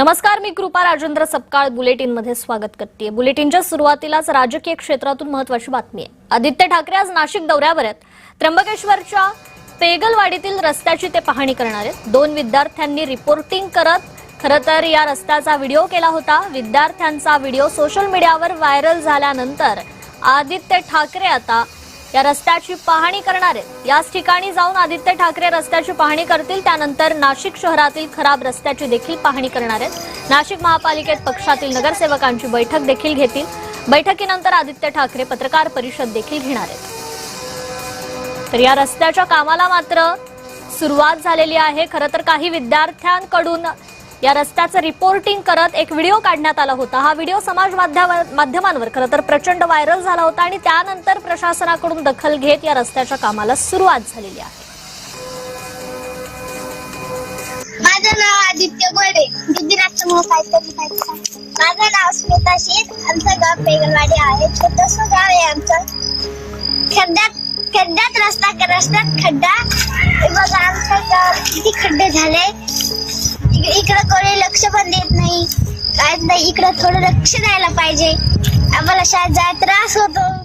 नमस्कार, मी कृपा राजेंद्र सपकाळ बुलेटिन मध्ये स्वागत करते। बुलेटिनच्या सुरुवातीलाच राजकीय क्षेत्रातूून महत्त्वाची बातमी आहे। आदित्य ठाकरे आज नाशिक दौऱ्यावर आहेत। त्र्यंबकेश्वरच्या पेगलवाडीतील रस्त्याची ते पाहणी करणार आहेत। दोन विद्यार्थ्यांनी रिपोर्टिंग करत खरं तर या रस्त्याचा व्हिडिओ केला होता। विद्यार्थ्यांचा व्हिडिओ सोशल मीडियावर व्हायरल झाल्यानंतर आदित्य ठाकरे आता या रस्त्याची पाहणी करणार आहेत। याच ठिकाणी जाऊन आदित्य ठाकरे रस्त्याची पाहणी करतील। त्यानंतर नाशिक शहरातील खराब रस्त्याची देखील पाहणी करणार आहेत। नाशिक महापालिकेत पक्षातील नगरसेवकांची बैठक देखील घेतील। बैठकीनंतर आदित्य ठाकरे पत्रकार परिषद देखील घेणार आहेत। तर या रस्त्याच्या कामाला मात्र सुरुवात झालेली आहे। खरं तर काही विद्यार्थ्यांकडून या रस्त्याचं रिपोर्टिंग करत एक व्हिडिओ काढण्यात आला होता। हा व्हिडिओ समाज माध्यमांवर खरं तर प्रचंड व्हायरल झाला होता आणि त्यानंतर प्रशासनाकडून दखल घेत या रस्त्याच्या कामाला सुरुवात झालेली आहे। माझं नाव आदित्य गोडे, दिदीनाचं माझं नाव स्मिता शीत, आमचं गाव पेगलवाडी आहे। छोटंसं गाव आहे आमचं। खड्ड्यात रस्त्यात खड्डा, बघा आमचं गाव किती खड्डे झाले। इकडे कोणी लक्ष पण देत नाही, काय नाही। इकडे थोडं लक्ष द्यायला पाहिजे। आम्हाला शाळेत जायला त्रास होतो।